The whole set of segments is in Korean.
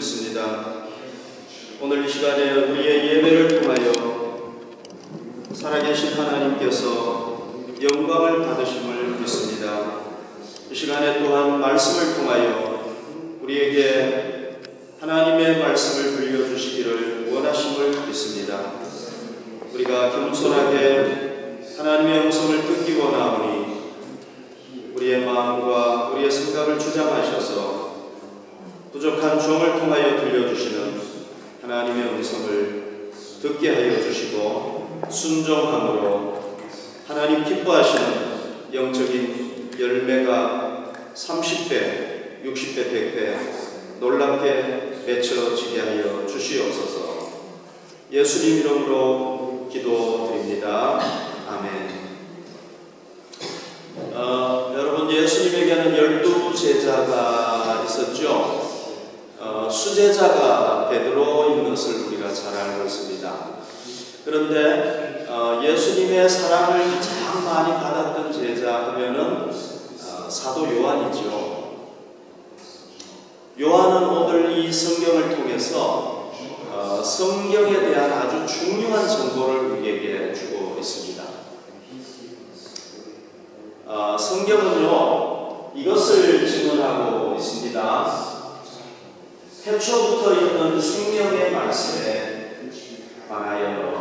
믿습니다. 오늘 이 시간에 우리의 예배를 통하여 살아계신 하나님께서 영광을 받으심을 믿습니다. 이 시간에 또한 말씀을 통하여 우리에게 하나님의 말씀을 들려주시기를 원하심을 믿습니다. 우리가 겸손하게 하나님의 음성을 듣기 원하오니 우리의 마음과 우리의 생각을 주장하셔서 부족한 종을 통하여 들려주시는 하나님의 음성을 듣게 하여 주시고 순종함으로 하나님 기뻐하시는 영적인 열매가 30배, 60배, 100배 놀랍게 맺혀지게 하여 주시옵소서. 예수님 이름으로 기도드립니다. 아멘. 여러분, 예수님에게는 12제자가 있었죠. 수제자가 베드로인 것을 우리가 잘 알고 있습니다. 그런데 예수님의 사랑을 가장 많이 받았던 제자 하면은 사도 요한이죠. 요한은 오늘 이 성경을 통해서 성경에 대한 아주 중요한 정보를 우리에게 주고 있습니다. 성경은요, 이것을 증언하고 있습니다. 태초부터 있는 생명의 말씀에 관하여.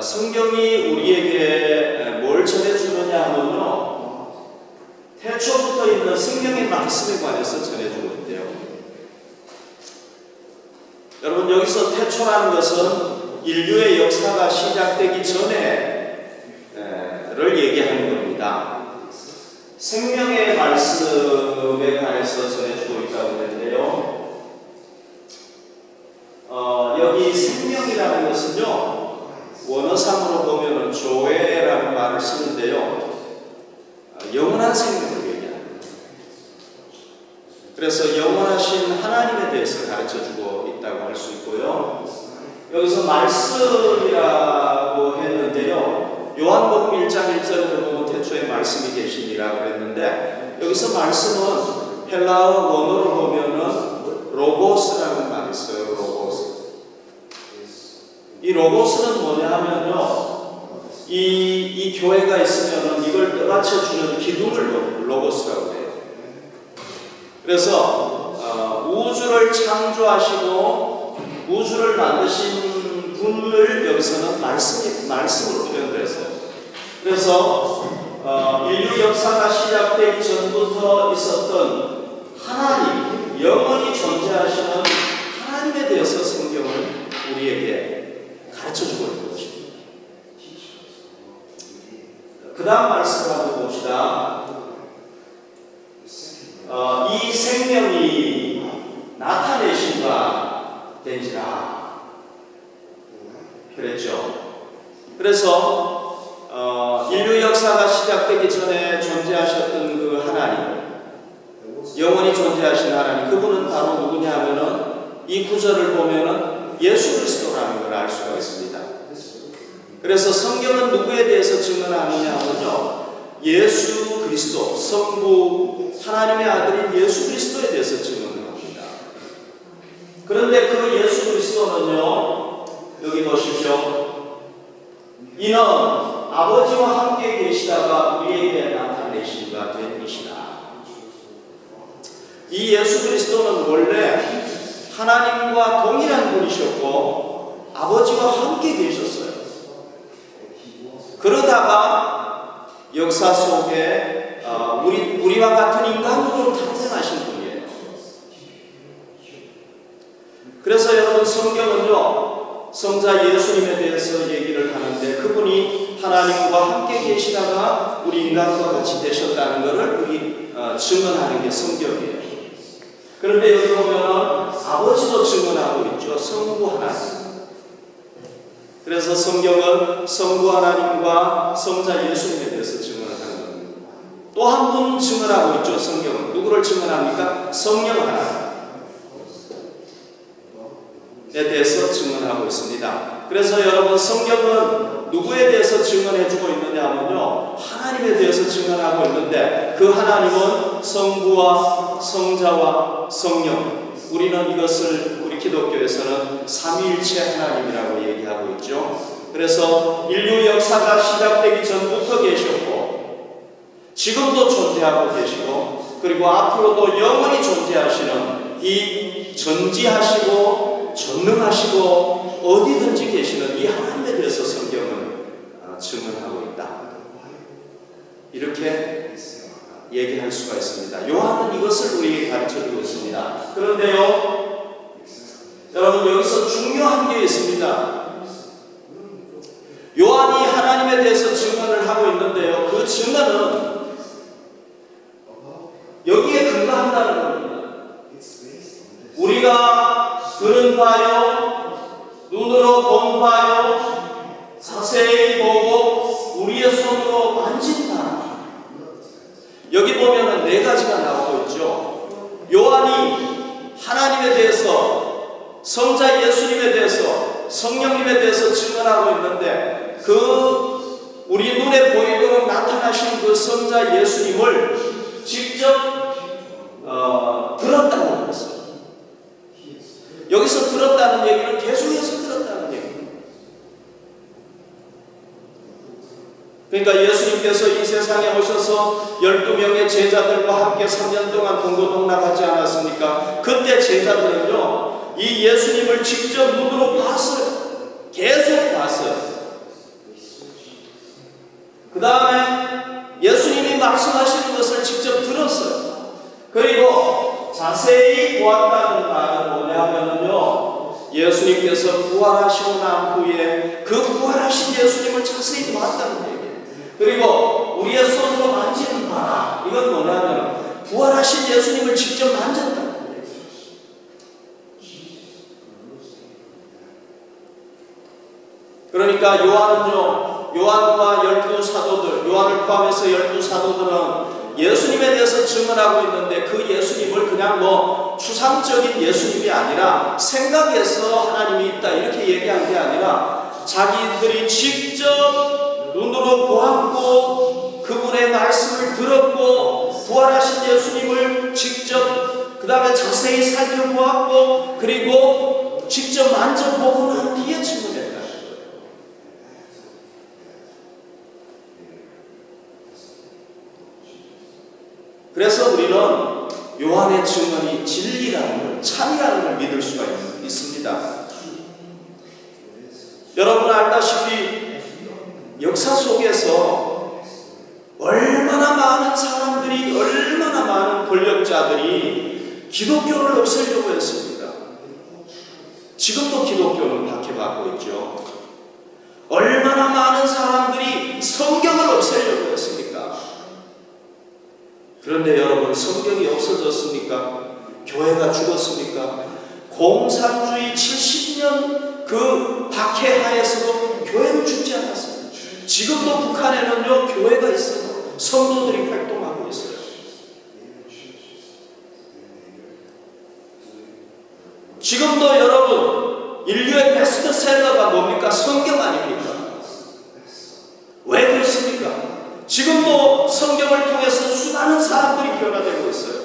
성경이 우리에게 뭘 전해주느냐 하면요, 태초부터 있는 생명의 말씀에 관해서 전해주고 있대요. 여러분, 여기서 태초라는 것은 인류의 역사가 시작되기 전에를 얘기하는 겁니다. 생명의 말씀에 관해서 전해주고 있다고 하는데요. 여기 생명이라는 것은요, 원어상으로 보면은 조에라는 말을 쓰는데요, 영원한 생명을 얘기합니다. 그래서 영원하신 하나님에 대해서 가르쳐주고 있다고 할 수 있고요. 여기서 말씀이라고 했는데요, 요한복음 1장 1절을 보면 태초에 말씀이 계시니라 그랬는데, 여기서 말씀은 헬라어 원어로 보면은 로고스라는 말이 있어요. 로고스. 이 로고스는 뭐냐 하면요, 이 교회가 있으면은 이걸 떠받쳐주는 기둥을 로고스라고 해요. 그래서 우주를 창조하시고 우주를 만드신 분을 여기서는 말씀으로 표현을 했어요. 그래서 인류 역사가 시작되기 전부터 있었던 하나님, 영원히 존재하시는 하나님에 대해서 성경을 우리에게 가르쳐주고 있는 것입니다. 그 다음 말씀을 한번 봅시다. 이 생명이 나타내신 바 된지라 그랬죠. 그래서 인류 역사가 시작되기 전에 존재하셨던 그 하나님, 영원히 존재하신 하나님, 그분은 바로 누구냐 하면은 이 구절을 보면은 예수 그리스도라는 걸 알 수가 있습니다. 그래서 성경은 누구에 대해서 증언하느냐 하면요, 예수 그리스도, 성부 하나님의 아들인 예수 그리스도에 대해서 증언을 합니다. 그런데 그 예수 그리스도는요, 여기 보십시오. 이는 아버지와 함께 계시다가 우리에게 나타내신 바 된 이시다. 이 예수 그리스도는 원래 하나님과 동일한 분이셨고 아버지와 함께 계셨어요. 그러다가 역사 속에 우리와 같은 인간으로 탄생하신 분이에요. 그래서 여러분, 성경은요, 성자 예수님에 대해서 얘기를 하는데 그분이 하나님과 함께 계시다가 우리 인간과 같이 되셨다는 것을 우리 증언하는 게 성경이에요. 그런데 여기 보면은 아버지도 증언하고 있죠. 성부 하나님. 그래서 성경은 성부 하나님과 성자 예수님에 대해서 증언을 하는 겁니다. 또 한 분 증언하고 있죠. 성경은 누구를 증언합니까? 성령 하나님에 대해서 증언하고 있습니다. 그래서 여러분, 성경은 누구에 대해서 증언해주고 있느냐 하면요, 하나님에 대해서 증언하고 있는데 그 하나님은 성부와 성자와 성령, 우리는 이것을 우리 기독교에서는 삼위일체 하나님이라고 얘기하고 있죠. 그래서 인류 역사가 시작되기 전부터 계셨고 지금도 존재하고 계시고 그리고 앞으로도 영원히 존재하시는 이 전지하시고 전능하시고 어디든지 계시는 이 하나님에 대해서 성경은 증언하고 있다, 이렇게 얘기할 수가 있습니다. 요한은 이것을 우리에게 가르쳐주고 있습니다. 그런데요, 여러분, 여기서 중요한 게 있습니다. 요한이 하나님에 대해서 증언을 하고 있는데요, 그 증언은 여기에 근거한다는 겁니다. 우리가 들은 바요, 눈으로 본 바요, 자세히 보고 우리의 손으로 만진 바. 여기 보면은 네 가지가 나오고 있죠. 요한이 하나님에 대해서, 성자 예수님에 대해서, 성령님에 대해서 증언하고 있는데 그 우리 눈에 보이도록 나타나신 그 성자 예수님을 직접 들었다는 것을. 여기서 들었다는 얘기는 계속해서 들었다는 얘기입니다. 그러니까 예수님께서 이 세상에 오셔서 12명의 제자들과 함께 3년 동안 동고동락하지 않았습니까? 그때 제자들은요, 이 예수님을 직접 눈으로 봤어요. 계속 봤어요. 그 다음에 예수님이 말씀하시는 것을 직접 들었어요. 그리고 자세히 보았다는 말은 뭐냐면요, 예수님께서 부활하시고 난 후에 그 부활하신 예수님을 자세히 보았다는 얘기예요. 그리고 우리의 손으로 만지는 바라, 이건 뭐냐면 부활하신 예수님을 직접 만졌다는 얘기예요. 그러니까 요한은요, 요한과 12사도들, 요한을 포함해서 12사도들은 예수님에 대해서 증언하고 있는데 그 예수님을 그냥 뭐 추상적인 예수님이 아니라 생각해서 하나님이 있다 이렇게 얘기한 게 아니라 자기들이 직접 눈으로 보았고 그분의 말씀을 들었고 부활하신 예수님을 직접 그 다음에 자세히 살펴보았고 그리고 직접 만져보고 난 뒤에 증언했다. 그래서 우리는 요한의 증언이 진리라는 걸, 참이라는 걸 믿을 수가 있습니다. 여러분 알다시피 역사 속에서 얼마나 많은 사람들이, 얼마나 많은 권력자들이 기독교를 없애려고 했습니다. 지금도 기독교는 박해받고 있죠. 얼마나 많은 사람들이 성경을 없애려고 했습니까? 그런데 여러분, 성경이 없어졌습니까? 교회가 죽었습니까? 공산주의 70년 그 박해하에서도 교회는 죽지 않았습니다. 지금도 북한에는요, 교회가 있어요. 성도들이 활동하고 있어요. 지금도 여러분, 인류의 베스트셀러가 뭡니까? 성경 아닙니까? 왜 그렇습니까? 지금도 성경을 통해서 수많은 사람들이 변화되고 있어요.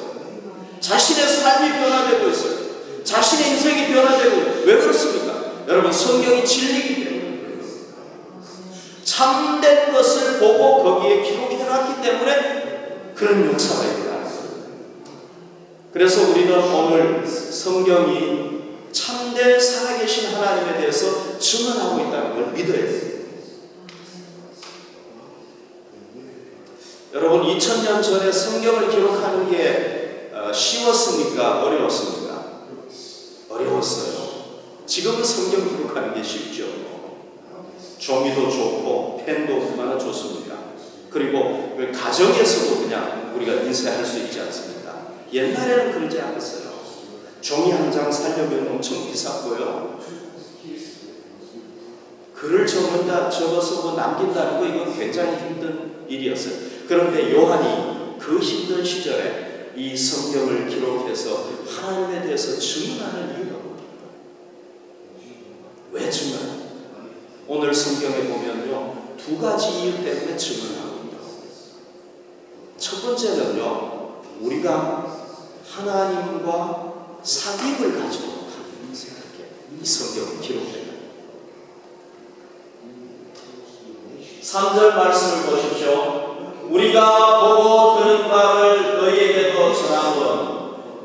자신의 삶이 변화되고 있어요. 자신의 인생이 변화되고 있어요. 왜 그렇습니까? 여러분, 성경이 진리이기 때문에, 참된 것을 보고 거기에 기록해놨기 때문에 그런 역사가 일어나는 거예요. 그래서 우리는 오늘 성경이 참된 살아계신 하나님에 대해서 증언하고 있다는 걸 믿어야 돼요. 여러분, 2000년 전에 성경을 기록하는 게 쉬웠습니까? 어려웠습니까? 어려웠어요. 지금은 성경 기록하는 게 쉽죠. 종이도 좋고 펜도 얼마나 좋습니까? 그리고 가정에서도 그냥 우리가 인쇄할 수 있지 않습니까? 옛날에는 그러지 않았어요. 종이 한 장 사려면 엄청 비쌌고요. 글을 적어서 뭐 남긴다는 거, 이건 굉장히 힘든 일이었어요. 그런데 요한이 그 힘든 시절에 이 성경을 기록해서 하나님에 대해서 증언하는 이유가 뭡니까? 왜 증언합니까? 오늘 성경에 보면요, 두 가지 이유 때문에 증언하고 있다고. 첫 번째는요, 우리가 하나님과 사귐을 가지도록 하는 것을 이렇게 이 성경을 기록해요. 3절 말씀을 보십시오. 우리가 보고 들은 바를 너희에게도 전하거든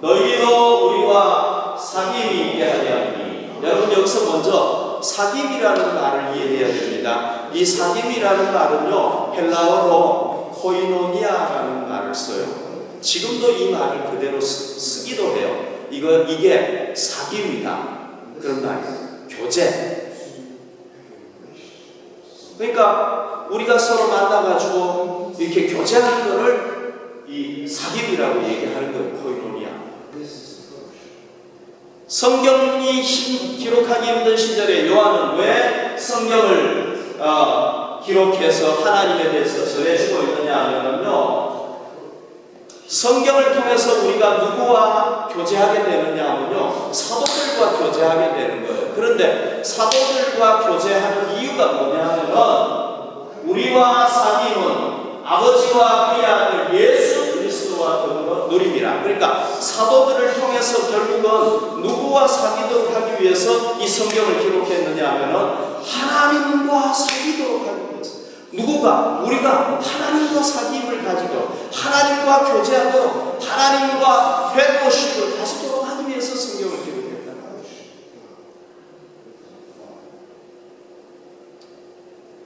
너희도 우리와 사귐이 있게 하려 하니. 여러분, 여기서 먼저 사귐이라는 말을 이해해야 됩니다. 이 사귐이라는 말은요, 헬라어로 코이노니아라는 말을 써요. 지금도 이 말을 그대로 쓰기도 해요. 이게 사귐이다, 그런 말이에요. 교제. 그러니까 우리가 서로 만나가지고 이렇게 교제하는 거를 이 사귐이라고 얘기하는 거예요. 코이노니아. 성경이 기록하기 힘든 시절에 요한은 왜 성경을 기록해서 하나님에 대해서 전해주고 있느냐 하면요, 성경을 통해서 우리가 누구와 교제하게 되느냐 하면요, 사도들과 교제하게 되는 거예요. 그런데 사도들과 교제하는 이유가 뭐냐 하면, 우리와 사귐은 아버지와 그의 아들 예수 그리스도와 더불어 누림이라. 그러니까 사도들을 통해서 결국은 누구와 사귀도록 하기 위해서 이 성경을 기록했느냐 하면은 하나님과 사귀도록 하기 위해서. 누구가? 우리가 하나님과 사귐을 가지도록, 하나님과 교제하도록, 하나님과 펠로십을 가지도록 하기 위해서 성경을 기록했다.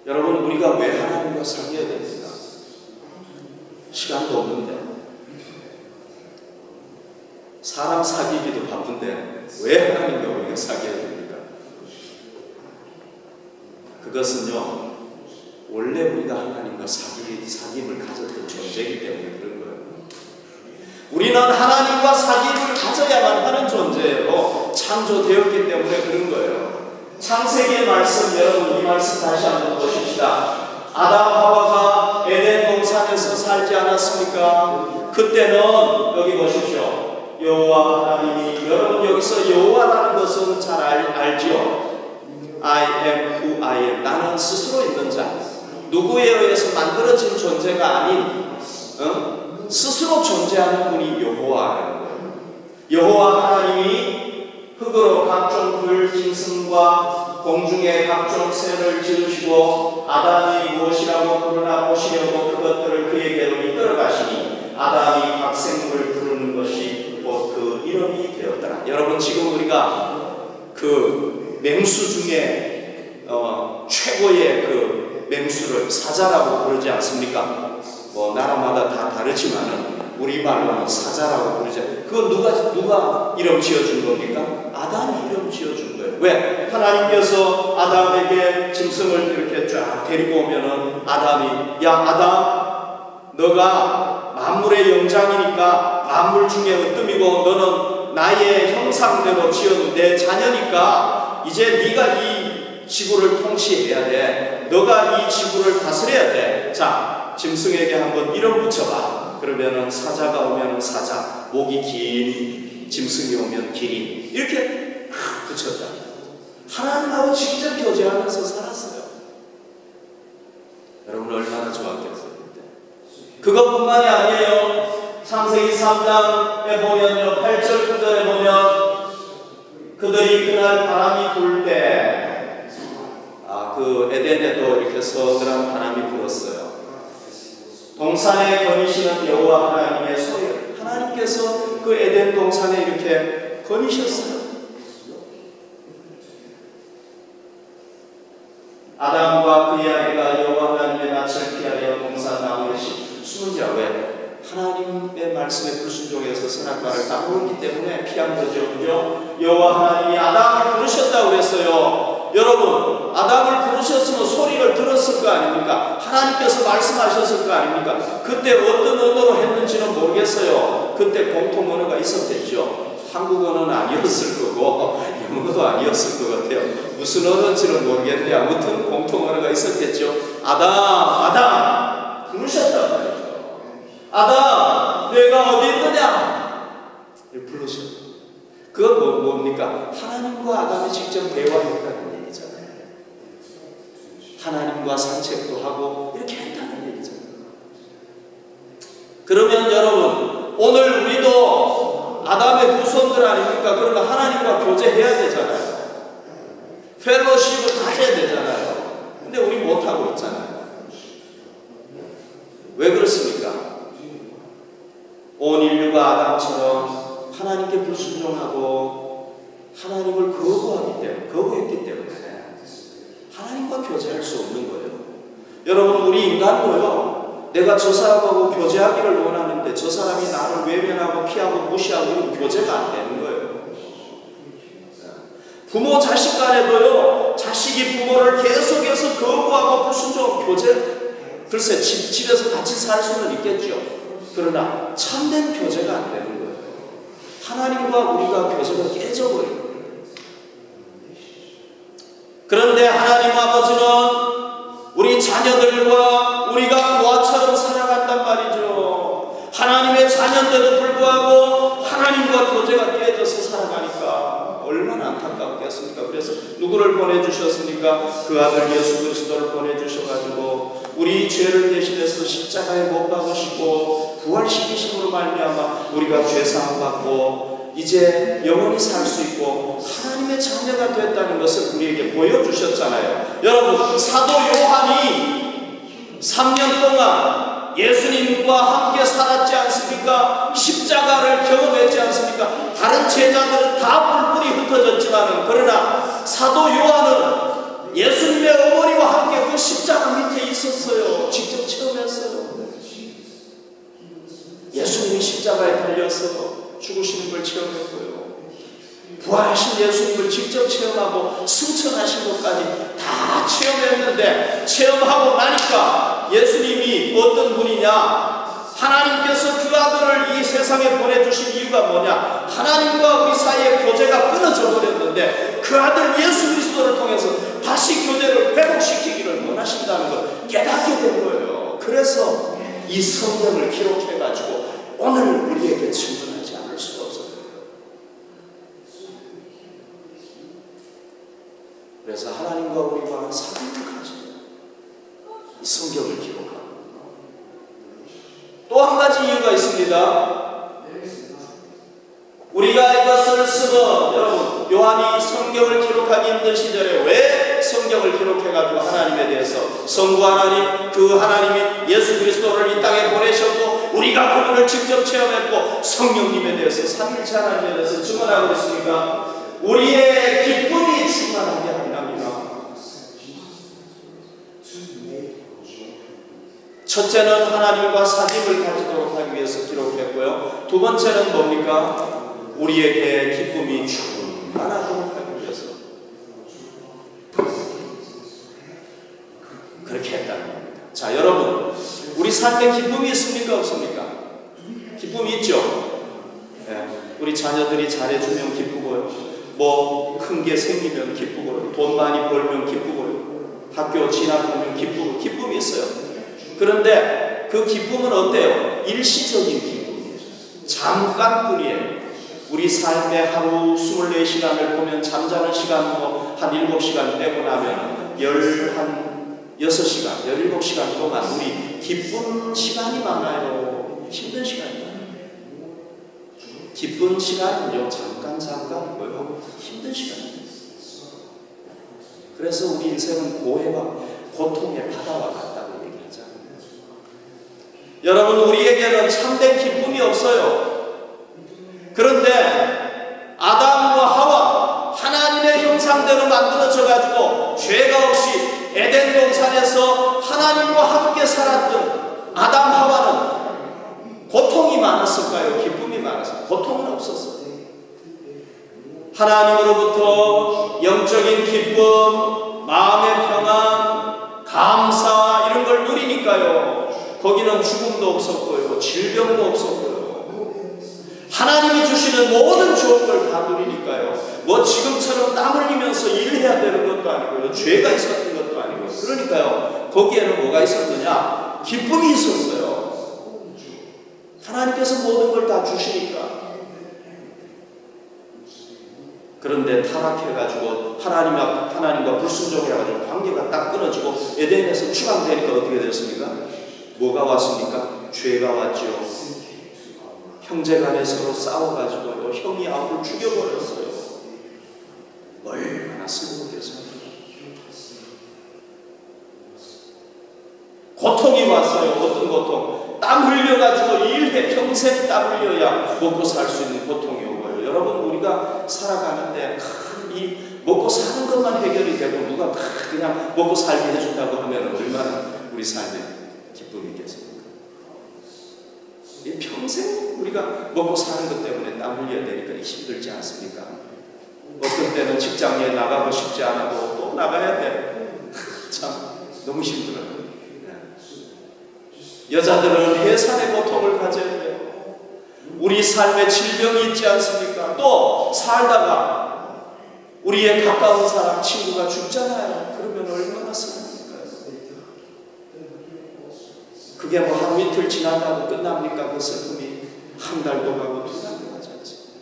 여러분, 우리가 왜 하나님과 사귀어야 됩니까? 시간도 없는데, 사람 사귀기도 바쁜데 왜 하나님과 우리가 사귀어야 됩니까? 그것은요, 원래 우리가 하나님과 사귐을 가졌던 존재이기 때문에 그런 거예요. 우리는 하나님과 사귐을 가져야만 하는 존재로 창조되었기 때문에 그런 거예요. 창세기의 말씀, 여러분 이 말씀 다시 한번 보십시다. 아담 하와가 에덴 동산에서 살지 않았습니까? 그때는 여기 보십시오. 여호와 하나님이, 여러분 여기서 여호와라는 것은 잘 알지요? I am who I am. 나는 스스로 있는 자. 누구에 의해서 만들어진 존재가 아닌 스스로 존재하는 분이 여호와라는 거예요. 여호와 하나님이 흙으로 각종 들 짐승과 공중의 각종 새를 지으시고 아담이 무엇이라고 부르나 보시려고 그것들을 그에게로 이끌어 가시니 아담이 각 생물을 부르는 것이 곧 그 이름이 되었더라. 여러분, 지금 우리가 그 맹수 중에 최고의 그 맹수를 사자라고 부르지 않습니까? 뭐 나라마다 다 다르지만은 우리말로는 사자라고 부르죠. 그거 누가 이름 지어준 겁니까? 아담이 이름 지어준 거예요. 왜? 하나님께서 아담에게 짐승을 이렇게 쫙 데리고 오면은 아담이, 야 아담, 너가 만물의 영장이니까 만물 중에 으뜸이고 너는 나의 형상대로 지은 내 자녀니까 이제 네가 이 지구를 통치해야 돼. 너가 이 지구를 다스려야 돼. 자, 짐승에게 한번 이름 붙여봐. 그러면은 사자가 오면은 사자, 목이 긴 짐승이 오면 기린, 이렇게 붙였다. 하나님하고 직접 교제하면서 살았어요. 여러분 얼마나 좋았겠어요. 그것뿐만이 아니에요. 창세기 3장에 보면요, 8절 9절에 보면 그들이 그날 바람이 불 때 그 에덴에도 이렇게 서늘한 바람이 불었어요. 동산에 거니시는 여호와 하나님의 소리, 하나님께서 그 에덴 동산에 이렇게 거니셨어요. 아담과 그의 아내가 여호와 하나님의 낯을 피하려 동산 나무에 숨은지라. 왜? 하나님의 말씀에 불순종해서 선악과를 따먹었기 때문에 피한 거죠. 그죠? 여호와 하나님이 아담을 부르셨다고 그랬어요. 여러분, 아담을 부르셨으면 소리를 들었을 거 아닙니까? 하나님께서 말씀하셨을 거 아닙니까? 그때 어떤 언어로 했는지는 모르겠어요. 그때 공통 언어가 있었겠죠. 한국어는 아니었을 거고 영어도 아니었을 것 같아요. 무슨 언어인지는 모르겠는데 아무튼 공통 언어가 있었겠죠. 아담 부르셨단 말이죠. 아담, 내가 어디 있느냐? 부르셨죠. 그건 뭡니까? 하나님과 아담이 직접 대화했다는 얘기잖아요. 하나님과 하나님과 산책도 하고 이렇게 했다는 얘기잖아요. 그러면 여러분, 오늘 우리도 아담의 후손들 아닙니까? 그러면 하나님과 교제해야 되잖아요. 펠로십을 가져야 되잖아요. 근데 우리 못하고 있잖아요. 왜 그렇습니까? 온 인류가 아담처럼 하나님께 불순종하고 하나님을 거부했기 때문에 하나님과 교제할 수 없는 거예요. 여러분, 우리 인간도요, 내가 저 사람하고 교제하기를 원하는데 저 사람이 나를 외면하고 피하고 무시하고 이러면 교제가 안 되는 거예요. 부모 자식 간에도요, 자식이 부모를 계속해서 거부하고 불순종하고 글쎄 집에서 같이 살 수는 있겠죠. 그러나 참된 교제가 안 되는 거예요. 하나님과 우리가 교제가 깨져버려요. 그런데 하나님 아버지는 우리 자녀들과 우리가 보아처럼 살아간단 말이죠. 하나님의 자녀인데도 불구하고 하나님과 교제가 깨져서 살아가니까 얼마나 안타깝겠습니까? 그래서 누구를 보내주셨습니까? 그 아들 예수 그리스도를 보내주셔가지고 우리 죄를 대신해서 십자가에 못 박으시고 부활시키심으로 말미암아 우리가 죄 사함 받고 이제 영원히 살 수 있고 하나님의 자녀가 됐다는 것을 우리에게 보여주셨잖아요. 여러분, 사도 요한이 3년 동안 예수님과 함께 살았지 않습니까? 십자가를 경험했지 않습니까? 다른 제자들은 다 뿔뿔이 흩어졌지만 그러나 사도 요한은 예수님의 어머니와 함께 그 십자가 밑에 있었어요. 직접 체험했어요. 예수님이 십자가에 달려서 죽으시는 걸 체험했고요. 부활하신 예수님을 직접 체험하고 승천하신 것까지 다 체험했는데 체험하고 나니까 예수님이 어떤 분이냐? 하나님께서 그 아들을 이 세상에 보내주신 이유가 뭐냐? 하나님과 우리 사이의 교제가 끊어져 버렸는데 그 아들 예수 그리스도를 통해서 다시 교제를 회복시키기를 원하신다는 걸 깨닫게 된 거예요. 그래서 이 성경을 기록해가지고 오늘 우리에게 증언하지 않을 수가 없어요. 그래서 하나님과 우리가 사귐을 가지고 이 성경을 기록합니다. 또 한 가지 이유가 있습니다. 우리가 이것을 쓰고 여러분, 요한이 성경을 기록하기 힘든 시절에 왜 성경을 기록해가지고 하나님에 대해서 성부 하나님, 그 하나님이 예수 그리스도를 이 땅에 보내셨고 우리가 그분을 직접 체험했고 성령님에 대해서 삼위일체 하나님에 대해서 증언하고 있습니까? 우리의 기쁨이 충만하게 합니다. 첫째는 하나님과 사귐을 가지도록 하기 위해서 기록했고요. 두 번째는 뭡니까? 우리에게 기쁨이 충만하도록 하기 위해서 그렇게 했다는 겁니다. 자, 여러분, 우리 삶에 기쁨이 있습니까? 없습니까? 기쁨이 있죠? 네. 우리 자녀들이 잘해주면 기쁘고요. 뭐 큰 게 생기면 기쁘고요. 돈 많이 벌면 기쁘고요. 학교 진학하면 기쁘고 기쁨이 있어요. 그런데 그 기쁨은 어때요? 일시적인 기쁨이에요. 잠깐뿐이에요. 우리 삶의 하루 24시간을 보면 잠자는 시간도 한 7시간 빼고 나면 6시간, 17시간 동안 우리 기쁜 시간이 많아요. 힘든 시간이 많아요. 기쁜 시간은요, 잠깐이고요. 힘든 시간이에요. 그래서 우리 인생은 고해와 고통의 바다와 같다고 얘기하잖아요. 여러분, 우리에게는 참된 기쁨이 없어요. 그런데 아담과 하와 하나님의 형상대로 만들어져 가지고 죄가 없이 에덴 동산에서 하나님과 함께 살았던 아담 하와는 고통이 많았을까요? 기쁨이 많았을까요? 고통은 없었어요. 하나님으로부터 영적인 기쁨, 마음의 평안, 감사 이런 걸 누리니까요. 거기는 죽음도 없었고요. 질병도 없었고요. 하나님이 주시는 모든 좋은 걸 다 누리니까요. 뭐 지금처럼 땀 흘리면서 일해야 되는 것도 아니고요. 죄가 있었던 것도 아니고요. 그러니까요. 거기에는 뭐가 있었느냐? 기쁨이 있었어요. 하나님께서 모든 걸 다 주시니까. 그런데 타락해가지고 하나님과 불순종해가지고 관계가 딱 끊어지고 에덴에서 추방되니까 어떻게 됐습니까? 뭐가 왔습니까? 죄가 왔죠. 형제간에 서로 싸워가지고요, 형이 아우를 죽여버렸어요. 얼마나 슬프겠습니까? 고통이 왔어요. 어떤 고통? 땀 흘려가지고 일해 평생 땀 흘려야 먹고 살 수 있는 고통이 오고요. 여러분, 우리가 살아가는데 이 먹고 사는 것만 해결이 되고 누가 그냥 먹고 살게 해준다고 하면 얼마나 우리 삶에 기쁨이 있겠습니까? 이 평생 우리가 먹고 사는 것 때문에 땀 흘려야 되니까 힘들지 않습니까? 어떤 때는 직장에 나가고 싶지 않아도 또 나가야 돼. 참 너무 힘들어요. 여자들은 해산의 고통을 가져야 돼요. 우리 삶에 질병이 있지 않습니까? 또 살다가 우리의 가까운 사람, 친구가 죽잖아요. 그러면 얼마나 슬픕니까? 그게 뭐 하루 이틀 지난다고 끝납니까? 그 슬픔이 한 달도 가고 두 달도 가지 않습니다.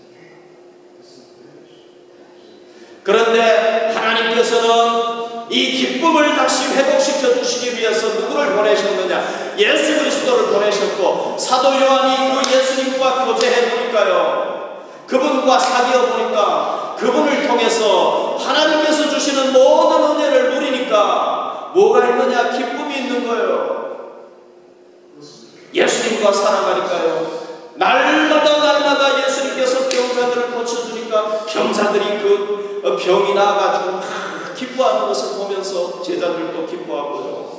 그런데 하나님께서는 이 기쁨을 다시 회복시켜 주시기 위해서 누구를 보내셨느냐? 예수 그리스도를 보내셨고, 사도 요한이 그 예수님과 교제해 보니까요, 그분과 사귀어 보니까 그분을 통해서 하나님께서 주시는 모든 은혜를 누리니까 뭐가 있느냐? 기쁨이 있는 거예요. 예수님과 살아가니까요, 날마다 예수님께서 병자들을 고쳐주니까 병자들이 그 병이 나아가지고 기뻐하는 것을 보면서 제자들도 기뻐하고요.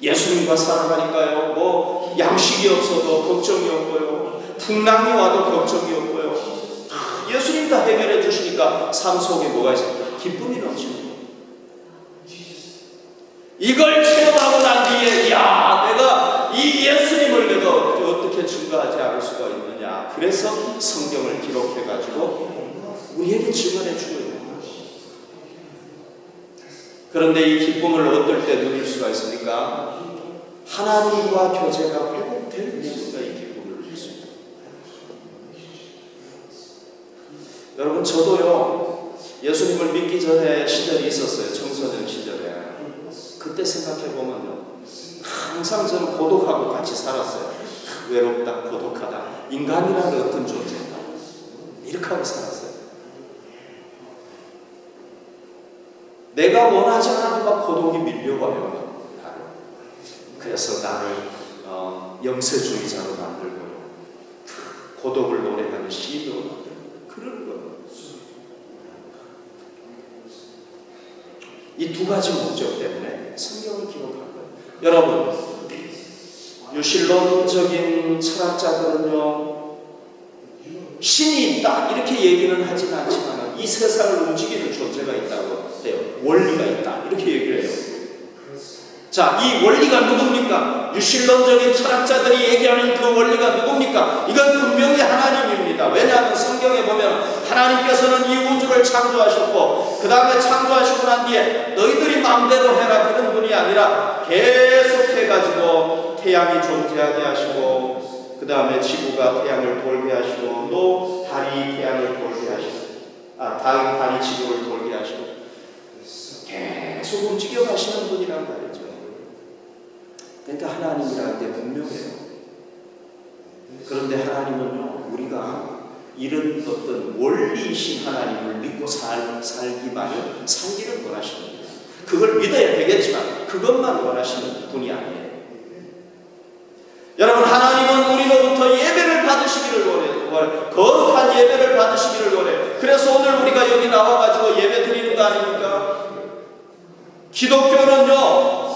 예수님과 살아가니까요, 뭐 양식이 없어도 걱정이 없고요, 풍랑이 와도 걱정이 없고요, 예수님 다 해결해 주시니까 삶 속에 뭐가 있습니까? 기쁨이 넘치는 거예요. 이걸 체험하고 난 뒤에, 야, 내가 이 예수님을 내가 어떻게 증거하지 않을 수가 있느냐. 그래서 성경을 기록해가지고 우리에게 증언해 주고 있는 거예요. 그런데 이 기쁨을 어떨 때 누릴 수가 있습니까? 하나님과 교제가 회복될 때 우리가 이 기쁨을 누릴 수 있습니다. 여러분, 저도요, 예수님을 믿기 전에 시절이 있었어요. 청소년 시절에. 그때 생각해보면요, 항상 저는 고독하고 같이 살았어요. 외롭다, 고독하다, 인간이라는 어떤 존재인가, 이렇게 하고 살았어요. 내가 원하지 않아도 막 고독이 밀려와요. 그래서 나를 영세주의자로 만들고요, 고독을 노래하는 시인으로 만들고 그러는 거예요. 이 두 가지 목적 때문에 성경을 기록한 거예요. 여러분, 유실론적인 철학자들은요, 신이 있다 이렇게 얘기는 하진 않지만 이 세상을 움직이는 존재가 있다고 해요. 원리가 있다 이렇게 얘기를 해요. 자, 이 원리가 누굽니까? 유실론적인 철학자들이 얘기하는 그 원리가 누굽니까? 이건 분명히 하나님입니다. 왜냐하면 성경에 보면 하나님께서는 이 우주를 창조하셨고, 그 다음에 창조하시고 난 뒤에 너희들이 마음대로 해라 그런 분이 아니라 계속해가지고 태양이 존재하게 하시고, 그 다음에 지구가 태양을 돌게 하시고, 또 달이 태양을 돌게 하시고, 달이 지구를 돌게 하시고, 계속 움직여 가시는 분이란 말이죠. 그러니까 하나님이라는 게 분명해요. 그런데 하나님은요, 우리가 이런 어떤 원리이신 하나님을 믿고 살기만을 살기를 원하십니다. 그걸 믿어야 되겠지만 그것만 원하시는 분이 아니에요. 여러분, 하나님은 우리로부터 예배를 받으시기를 원해요. 거룩한 예배를 받으시기를 원해요. 그래서 오늘 우리가 여기 나와가지고 예배 드리는 거 아닙니까? 기독교는요,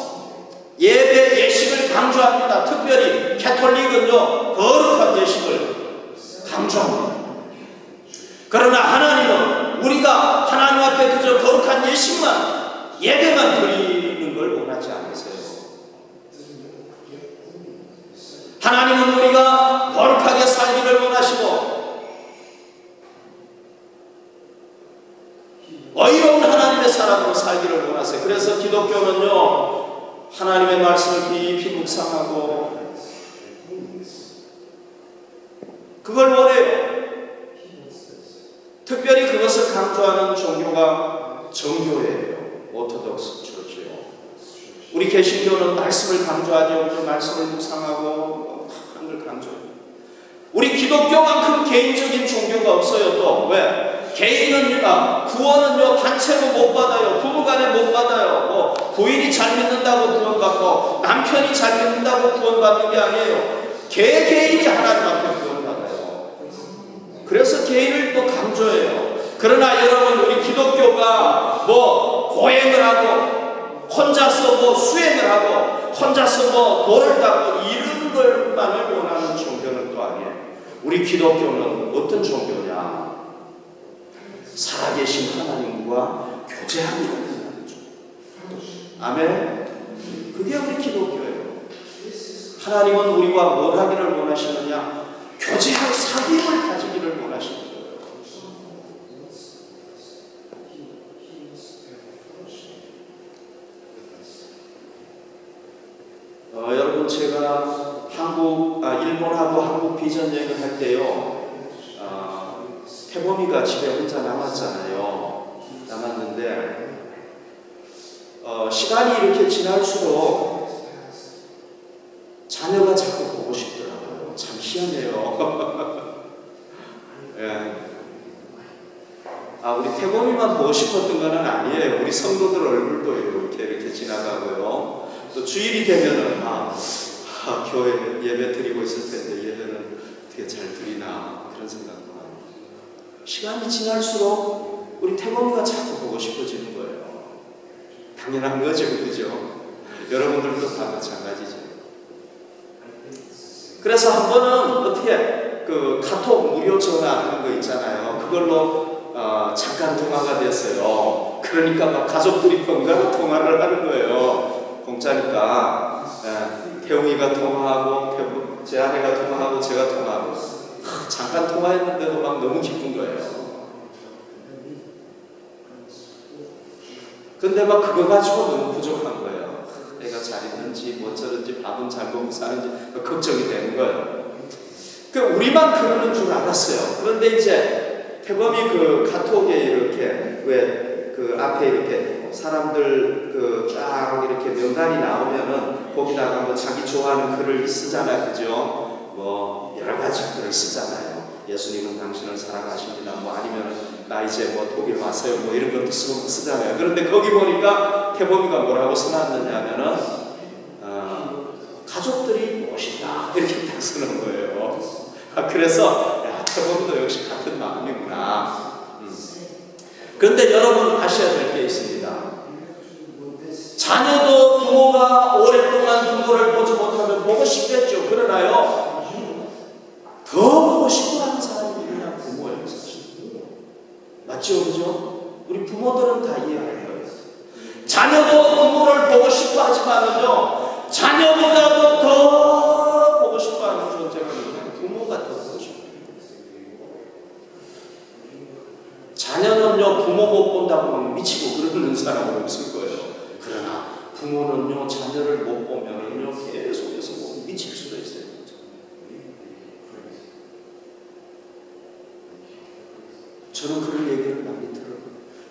예배 예식을 강조합니다. 특별히 캐톨릭은요, 거룩한 예식을 강조합니다. 그러나 하나님은 우리가 하나님 앞에 그저 거룩한 예식만, 예배만 드리는 걸 원하지 않으세요. 하나님은 우리가 거룩하게 살기를 원하시고, 의로운 하나님의 사람으로 살기를 원하세요. 그래서 기독교는요, 하나님의 말씀을 깊이 묵상하고 그걸 원해요. 강조하는 종교가 정교회예요. 오토독스 처치요. 우리 개신교는 말씀을 강조하죠. 말씀을 묵상하고 하는 걸 강조해요. 우리 기독교만큼 개인적인 종교가 없어요. 또 왜? 개인은 구원은요 단체로 못 받아요. 부부간에 못 받아요. 뭐 부인이 잘 믿는다고 구원받고 남편이 잘 믿는다고 구원받는 게 아니에요. 개인이 하나님 앞에 구원받아요. 그래서 개인을 또 강조해요. 그러나 여러분, 우리 기독교가 뭐 고행을 하고 혼자서 뭐 수행을 하고 혼자서 뭐 돌을 닦고 이런 것만을 원하는 종교는 또 아니에요. 우리 기독교는 어떤 종교냐? 살아계신 하나님과 교제하는 종교죠. 아멘. 그게 우리 기독교예요. 하나님은 우리와 뭘 하기를 원하시느냐? 교제하고 사귐을 가지기를 원하시는 거예요. 여러분, 제가 일본하고 한국 비전 여행을 할 때요, 태범이가 집에 혼자 남았는데, 시간이 이렇게 지날수록 자녀가 자꾸 보고 싶더라고요. 참 희한해요. 예. 우리 태범이만 보고 싶었던 건 아니에요. 우리 성도들 얼굴도 이렇게 지나가고요. 또 주일이 되면은 교회 예배 드리고 있을 텐데 예배는 어떻게 잘 드리나 그런 생각도 합니다. 시간이 지날수록 우리 태범이가 자꾸 보고 싶어지는 거예요. 당연한 거죠, 그죠? 여러분들도 다 마찬가지죠. 그래서 한 번은 어떻게 카톡 무료 전화하는 거 있잖아요. 그걸로 잠깐 통화가 됐어요. 그러니까 막 가족들이 번갈아 통화를 하는 거예요. 공짜니까. 태웅이가 통화하고 제 아내가 통화하고 제가 통화하고 잠깐 통화했는데도 막 너무 기쁜 거예요. 근데 막 그거 가지고 너무 부족한 거예요. 애가 잘 있는지 뭐 저런지 밥은 잘 먹고 사는지 걱정이 되는 거예요. 우리만 그러는 줄 알았어요. 그런데 이제 태범이 카톡에 이렇게 앞에 이렇게 사람들 쫙 이렇게 명단이 나오면은 거기다가 뭐 자기 좋아하는 글을 쓰잖아요, 그죠? 뭐 여러 가지 글을 쓰잖아요. 예수님은 당신을 사랑하십니다. 뭐 아니면 나 이제 뭐 독일 왔어요. 뭐 이런 것도 쓰잖아요. 그런데 거기 보니까 태범이가 뭐라고 써놨느냐면은 가족들이 멋있다 이렇게 딱 쓰는 거예요. 그래서 태범이도 역시 같은 마음이구나. 그런데 여러분 아셔야 될 게 있습니다. 자녀도 부모가 오랫동안 부모를 보지 못하면 보고 싶겠죠. 그러나요, 더 보고 싶어 하는 사람이 그냥 부모예요, 사실. 맞죠, 그죠? 우리 부모들은 다 이해할 거예요. 자녀도 부모를 보고 싶어 하지만은요, 자녀보다도 더 보고 싶어 하는 존재가 그냥 부모가 더 보고 싶어요. 자녀는요, 부모 못 본다고 막 미치고 그러는 사람은 없을 거예요. 그러나 부모는요, 자녀를 못 보면은요, 계속해서 뭐 미칠 수도 있어요. 저는 그런 얘기를 많이 들어요.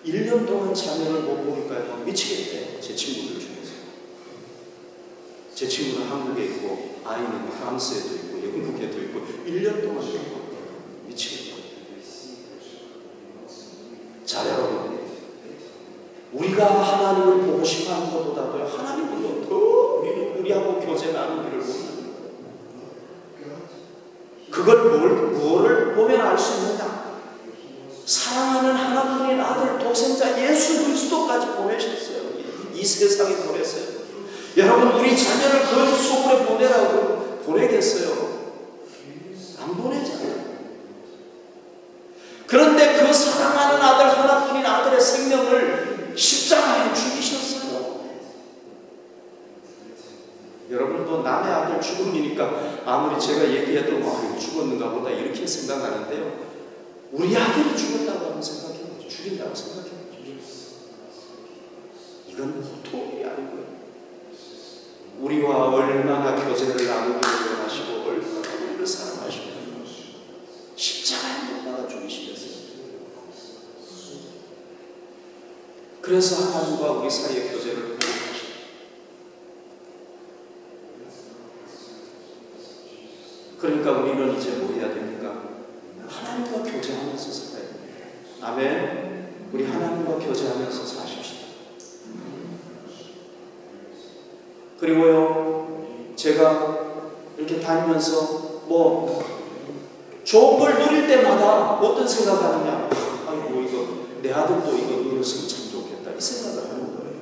1년 동안 자녀를 못 보니까 막 미치겠대요. 제 친구들 중에서. 제 친구는 한국에 있고 아이는 프랑스에도 있고 영국에도 있고 1년 동안 미치겠대요. 자, 여러분, 우리가 하나님을 보고 싶어하는 것보다도 하나님은 더 우리하고 교제 나누기를 원하는 거예요. 그걸 뭐를 보면 알 수 있느냐? 사랑하는 하나님의 아들 독생자 예수 그리스도까지 보내셨어요. 이 세상에 보냈어요. 여러분, 우리 자녀를 그 속으로 보내라고 보내겠어요? 안 보내잖아요. 그런데 그 사랑하는 아들, 하나뿐인 아들의 생명을 십자가에 죽이셨어요. 여러분도 남의 아들 죽음이니까 아무리 제가 얘기해도 죽었는가 보다 이렇게 생각하는데요. 우리 아들이 죽었다고 하면 생각해보죠. 죽인다고 생각해보죠. 이건 보통이 아니고요. 우리와 얼마나 교제를 나누기를 원하시고 얼마나 우리를 사랑하시고 십자가에 못 박아 죽이시겠어요. 그래서 하나님과 우리 사이의 교제를 회복하십니다. 그러니까 우리는 이제 뭐 해야 됩니까? 하나님과 교제하면서 살아야 됩니다. 아멘. 우리 하나님과 교제하면서 사십시다. 그리고요, 제가 이렇게 다니면서 뭐 좋은 걸 누릴 때마다 어떤 생각하느냐? 아이고, 이거 내 아들도 이거 누렸으면 참 좋겠다, 이 생각을 하는 거예요.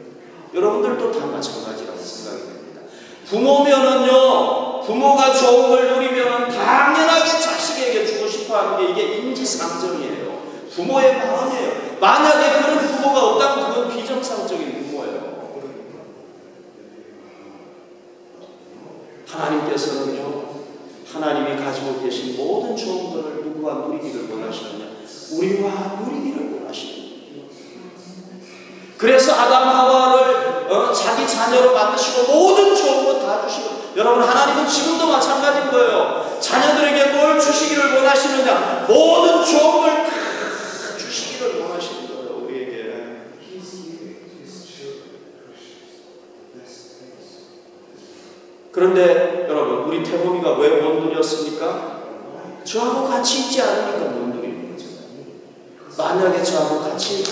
여러분들도 다 마찬가지라고 생각이 됩니다. 부모면은요, 부모가 좋은 걸 누리면 당연하게 자식에게 주고 싶어 하는 게 이게 인지상정이에요. 부모의 마음이에요. 만약에 그런 부모가 없다면 그건 비정상적인 부모예요. 하나님께서는요, 하나님이 가지고 계신 모든 좋은 것을 누구와 누리기를 원하시느냐? 우리와 누리기를 원하시는 거예요. 그래서 아담 하와를 자기 자녀로 만드시고 모든 좋은 것 다 주시고, 여러분, 하나님은 지금도 마찬가지인 거예요. 자녀들에게 뭘 주시기를 원하시느냐? 모든 좋은 걸 다 주시기를 원하시는 거예요, 우리에게. 그런데 여러분, 우리 태범이가 왜 못 누렸습니까? 저하고 같이 있지 않으니까 못 누리는 거죠. 만약에 저하고 같이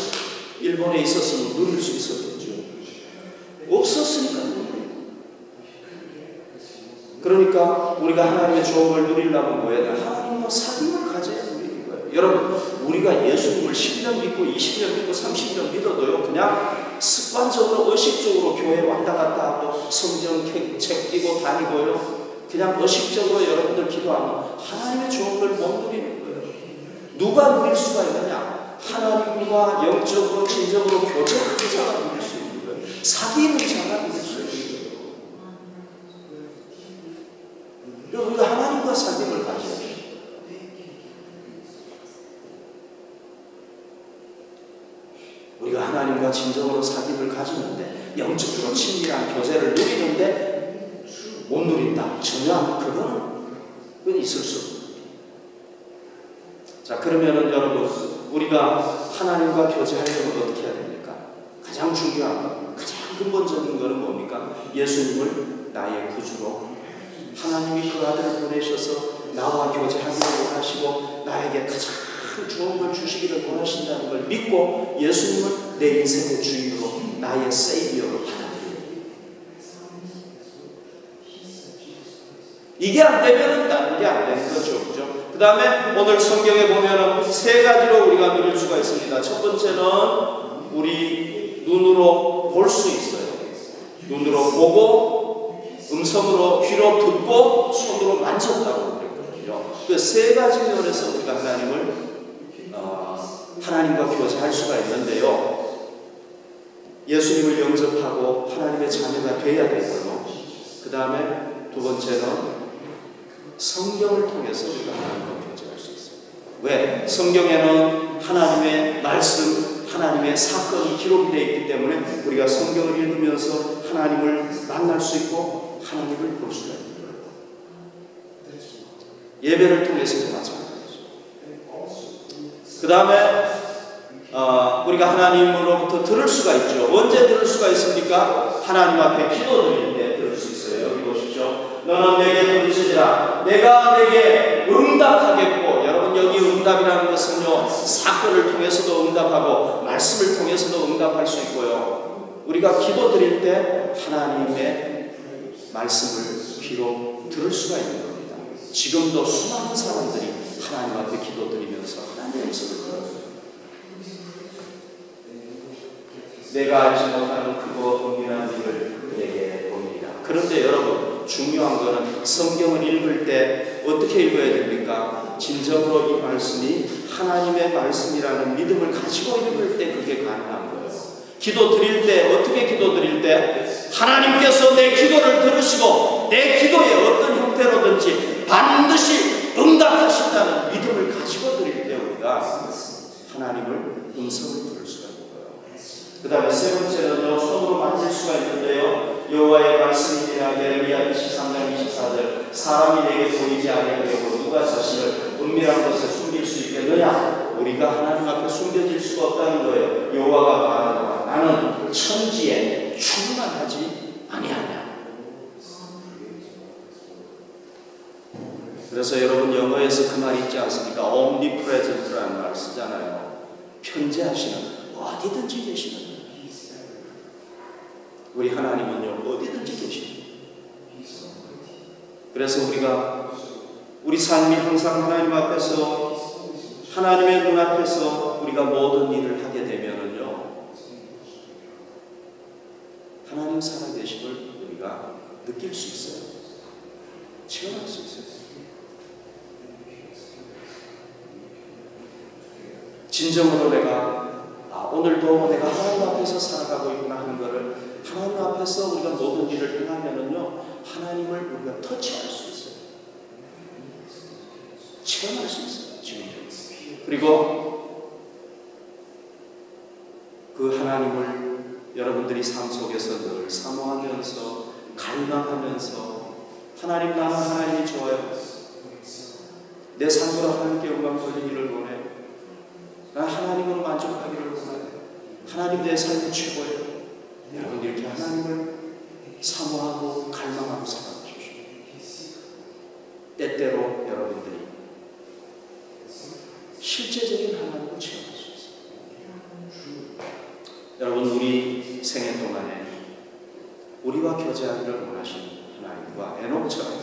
일본에 있었으면 누릴 수 있었겠죠. 없었으니까 누려요. 그러니까 우리가 하나님의 좋은 걸 누리려면 뭐해야 돼? 하나님과 사귐을 가져야 누리는 거예요. 여러분, 우리가 예수님을 10년 믿고 20년 믿고 30년 믿어도요, 그냥 습관적으로 의식적으로 교회 왔다 갔다 하고 성경책 끼고 다니고요, 그냥 의식적으로 여러분들 기도하면 하나님의 좋은 걸 못 누리는 거예요. 누가 누릴 수가 있느냐? 하나님과 영적으로 진정으로 교제하는 자가 누릴 수 있는 거예요. 사귀는 자가 누릴 수 있는 거예요. 우리가 하나님과 사귐을 가져야 돼요. 우리가 하나님과 진정으로 사귐을 가지는데, 영적으로 친밀한 교제를 누리는데 못 누린다. 전혀 그건 있을 수 없습니다. 자, 그러면은 여러분, 우리가 하나님과 교제하려면 어떻게 해야 됩니까? 가장 중요한 것, 가장 근본적인 것은 뭡니까? 예수님을 나의 구주로, 하나님이 그 아들을 보내셔서 나와 교제하기를 원하시고 나에게 가장 좋은 걸 주시기를 원하신다는 걸 믿고 예수님을 내 인생의 주인으로, 나의 세이비어로 받아들여요. 이게 안 되면 다른 게 안 되는 거죠. 그죠? 그 다음에 오늘 성경에 보면 세 가지로 우리가 누릴 수가 있습니다. 첫 번째는 우리 눈으로 볼 수 있어요. 눈으로 보고, 음성으로 귀로 듣고, 손으로 만졌다고 그랬거든요. 그 세 가지 면에서 우리가 하나님과 교제할 수가 있는데요. 예수님을 영접하고 하나님의 자녀가 되어야 되고요. 그 다음에 두 번째는 성경을 통해서 우리가 하나님과 교제할 수 있어요. 왜? 성경에는 하나님의 말씀, 하나님의 사건이 기록이 되어 있기 때문에 우리가 성경을 읽으면서 하나님을 만날 수 있고 하나님을 볼 수가 있는 거예요. 예배를 통해서도 마찬가지죠. 그 다음에 우리가 하나님으로부터 들을 수가 있죠. 언제 들을 수가 있습니까? 하나님 앞에 기도드릴 때 들을 수 있어요. 여기 보십시오. 너는 내게 부르짖으라. 내가 내게 응답하겠고. 여러분, 여기 응답이라는 것은요, 사건을 통해서도 응답하고 말씀을 통해서도 응답할 수 있고요. 우리가 기도드릴 때 하나님의 말씀을 귀로 들을 수가 있는 겁니다. 지금도 수많은 사람들이 하나님 앞에 기도드리면서 하나님의 음성을 들어요. 내가 알지 못하는 크고 은밀한 일을 내게 봅니다. 그런데 여러분, 중요한 것은 성경을 읽을 때 어떻게 읽어야 됩니까? 진정으로 이 말씀이 하나님의 말씀이라는 믿음을 가지고 읽을 때 그게 가능한 거예요. 기도 드릴 때, 어떻게 기도 드릴 때? 하나님께서 내 기도를 들으시고 내 기도에 어떤 형태로든지 반드시 응답하신다는 믿음을 가지고 드릴 때 우리가 하나님을 음성을 들을 수가 있는 거예요. 그 다음에 세 번째는요, 손으로 만질 수가 있는데요, 여호와의 말씀이니라. 예레미야 23장 24절. 사람이 내게 보이지 아니하려고 누가 자신을 은밀한 곳에 숨길 수 있겠느냐? 우리가 하나님 앞에 숨겨질 수가 없다는 거예요. 여호와가 말하노라 나는 천지에 충만하지 아니하냐. 그래서 여러분 영어에서 그 말이 있지 않습니까? omnipresent라는 말 쓰잖아요. 편재하시는, 어디든지 계시는 분. 우리 하나님은요 어디든지 계십니다. 그래서 우리 삶이 항상 하나님 앞에서, 하나님의 눈앞에서 우리가 모든 일을 하게 되면은요 하나님 살아계심을 우리가 느낄 수 있어요. 체험할 수 있어요. 진정으로 내가 오늘도 내가 하나님 앞에서 살아가고 있구나 하는 것을 하나님 앞에서 우리가 모든 일을 행하면은요 하나님을 우리가 터치할 수 있어요. 체험할 수 있어요. 지금. 그리고 그 하나님을 여러분들이 삶 속에서 늘 사모하면서 갈망하면서 하나님, 나는 하나님이 좋아요. 내 삶으로 하나님께 영광 돌리기를 원해. 나 하나님으로 만족하기를 원해. 하나님 내 삶이 최고예요. 여러분 이렇게 하나님을 사모하고 갈망하고 살아가십시오. 때때로 여러분들이 실제적인 하나님을 체험할 수 있어요. 여러분 우리 생애 동안에 우리와 교제하기를 원하시는 하나님과 에녹처럼